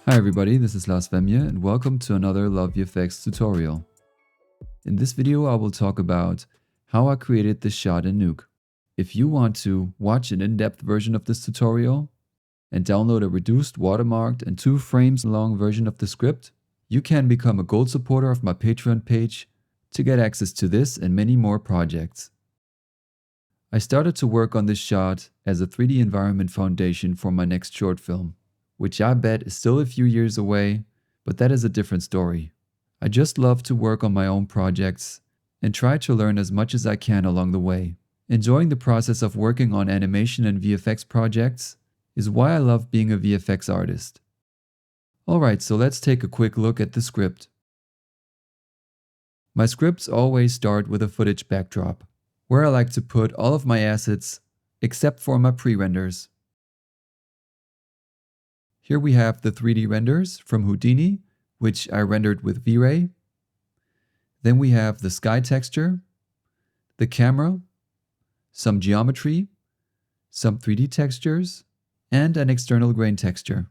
Hi everybody, this is LoveVFX and welcome to another LoveVFX tutorial. In this video I will talk about how I created this shot in Nuke. If you want to watch an in-depth version of this tutorial and download a reduced, watermarked and 2 frames long version of the script, you can become a gold supporter of my Patreon page to get access to this and many more projects. I started to work on this shot as a 3D environment foundation for my next short film, which I bet is still a few years away, but that is a different story. I just love to work on my own projects and try to learn as much as I can along the way. Enjoying the process of working on animation and VFX projects is why I love being a VFX artist. Alright, so let's take a quick look at the script. My scripts always start with a footage backdrop, where I like to put all of my assets except for my pre-renders. Here we have the 3D renders from Houdini, which I rendered with V-Ray. Then we have the sky texture, the camera, some geometry, some 3D textures, and an external grain texture.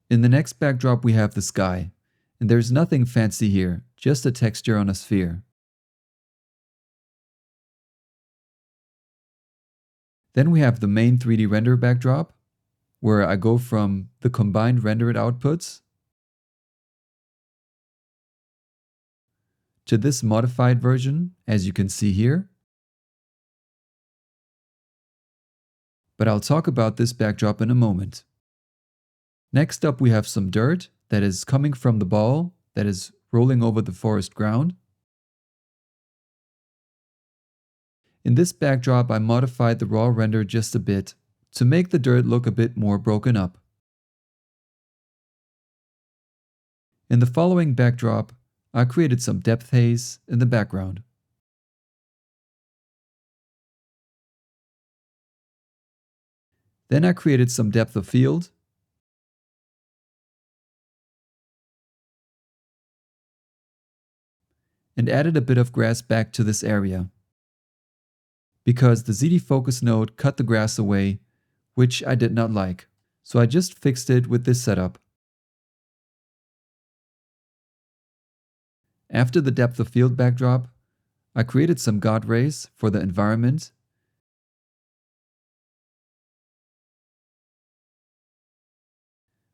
In the next backdrop we have the sky, and there's nothing fancy here, just a texture on a sphere. Then we have the main 3D render backdrop, where I go from the combined rendered outputs to this modified version, as you can see here. But I'll talk about this backdrop in a moment. Next up we have some dirt that is coming from the ball that is rolling over the forest ground. In this backdrop I modified the raw render just a bit to make the dirt look a bit more broken up. In the following backdrop I created some depth haze in the background. Then I created some depth of field and added a bit of grass back to this area, because the ZD focus node cut the grass away, which I did not like, so I just fixed it with this setup. After the depth of field backdrop, I created some God rays for the environment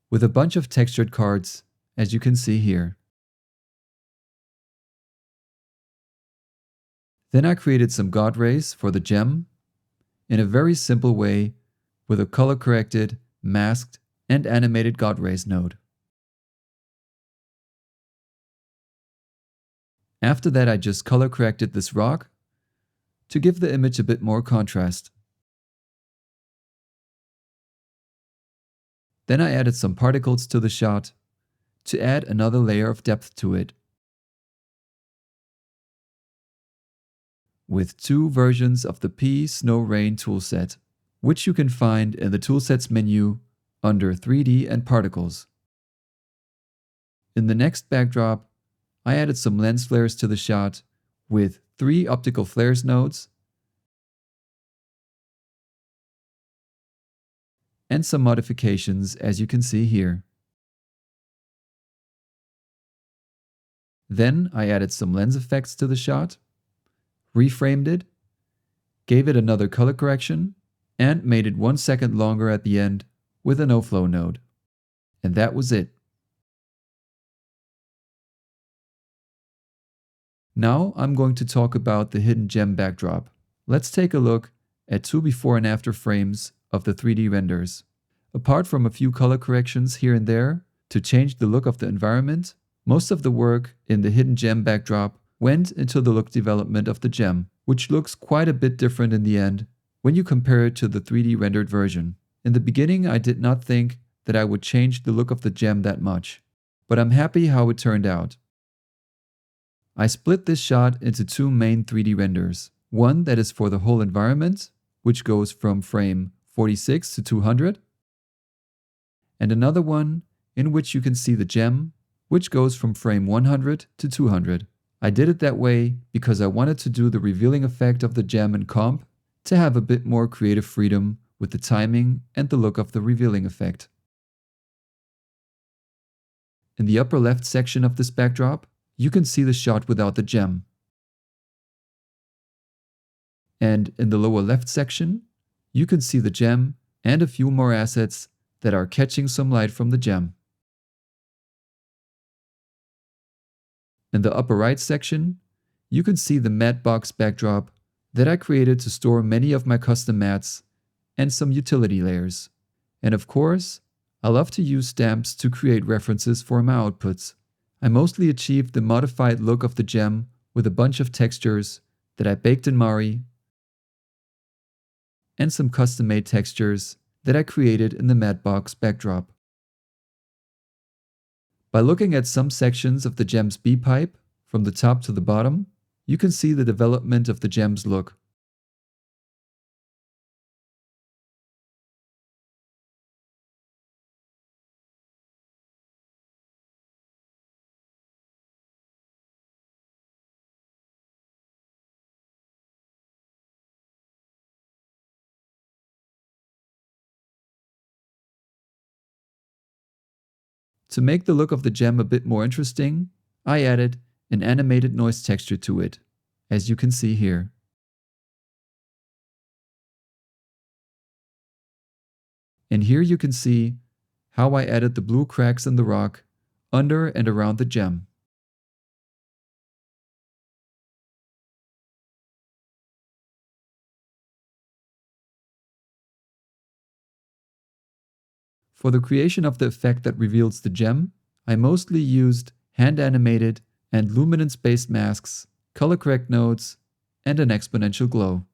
with a bunch of textured cards, as you can see here. Then I created some God rays for the gem in a very simple way with a color-corrected, masked, and animated God rays node. After that I just color-corrected this rock to give the image a bit more contrast. Then I added some particles to the shot to add another layer of depth to it, with 2 versions of the P Snow Rain toolset, which you can find in the Toolsets menu under 3D and Particles. In the next backdrop, I added some lens flares to the shot with 3 optical flares nodes and some modifications, as you can see here. Then I added some lens effects to the shot, reframed it, gave it another color correction, and made it 1 second longer at the end with a no-flow node. And that was it. Now I'm going to talk about the hidden gem backdrop. Let's take a look at 2 before and after frames of the 3D renders. Apart from a few color corrections here and there to change the look of the environment, most of the work in the hidden gem backdrop went into the look development of the gem, which looks quite a bit different in the end when you compare it to the 3D rendered version. In the beginning I did not think that I would change the look of the gem that much, but I'm happy how it turned out. I split this shot into 2 main 3D renders, one that is for the whole environment, which goes from frame 46 to 200, and another one in which you can see the gem, which goes from frame 100 to 200. I did it that way because I wanted to do the revealing effect of the gem in comp to have a bit more creative freedom with the timing and the look of the revealing effect. In the upper left section of this backdrop, you can see the shot without the gem. And in the lower left section, you can see the gem and a few more assets that are catching some light from the gem. In the upper right section, you can see the matte box backdrop that I created to store many of my custom mattes and some utility layers. And of course, I love to use stamps to create references for my outputs. I mostly achieved the modified look of the gem with a bunch of textures that I baked in Mari and some custom-made textures that I created in the matte box backdrop. By looking at some sections of the gem's B-pipe from the top to the bottom, you can see the development of the gem's look. To make the look of the gem a bit more interesting, I added an animated noise texture to it, as you can see here. And here you can see how I added the blue cracks in the rock under and around the gem. For the creation of the effect that reveals the gem, I mostly used hand-animated and luminance-based masks, color correct nodes, and an exponential glow.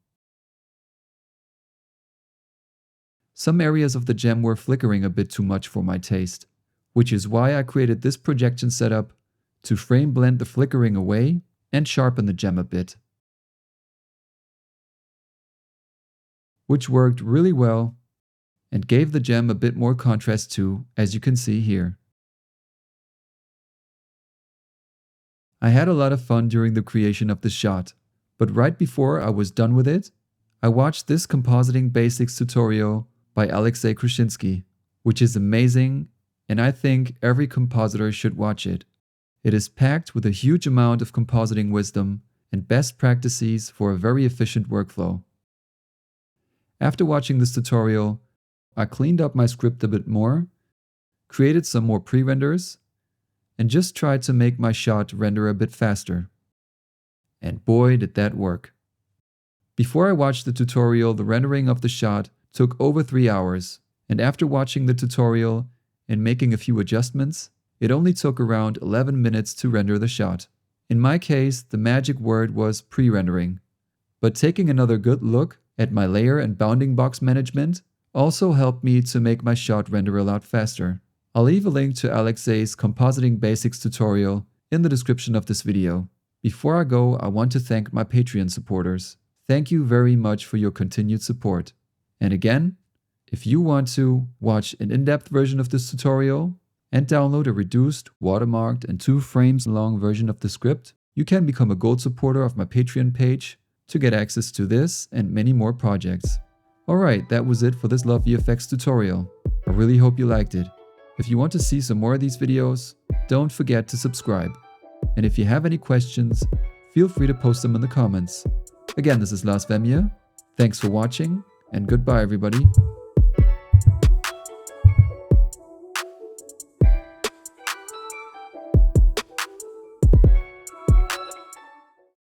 Some areas of the gem were flickering a bit too much for my taste, which is why I created this projection setup to frame blend the flickering away and sharpen the gem a bit, which worked really well and gave the gem a bit more contrast too, as you can see here. I had a lot of fun during the creation of this shot, but right before I was done with it, I watched this compositing basics tutorial by Alexey Kuchinsky, which is amazing, and I think every compositor should watch it. It is packed with a huge amount of compositing wisdom and best practices for a very efficient workflow. After watching this tutorial, I cleaned up my script a bit more, created some more pre-renders, and just tried to make my shot render a bit faster. And boy, did that work. Before I watched the tutorial, the rendering of the shot took over 3 hours, and after watching the tutorial and making a few adjustments, it only took around 11 minutes to render the shot. In my case, the magic word was pre-rendering. But taking another good look at my layer and bounding box management also helped me to make my shot render a lot faster. I'll leave a link to Alexey's Compositing Basics tutorial in the description of this video. Before I go, I want to thank my Patreon supporters. Thank you very much for your continued support. And again, if you want to watch an in-depth version of this tutorial and download a reduced, watermarked, and 2 frames long version of the script, you can become a gold supporter of my Patreon page to get access to this and many more projects. Alright, that was it for this LoveVFX tutorial. I really hope you liked it. If you want to see some more of these videos, don't forget to subscribe. And if you have any questions, feel free to post them in the comments. Again, this is LoveVFX. Thanks for watching, and goodbye everybody.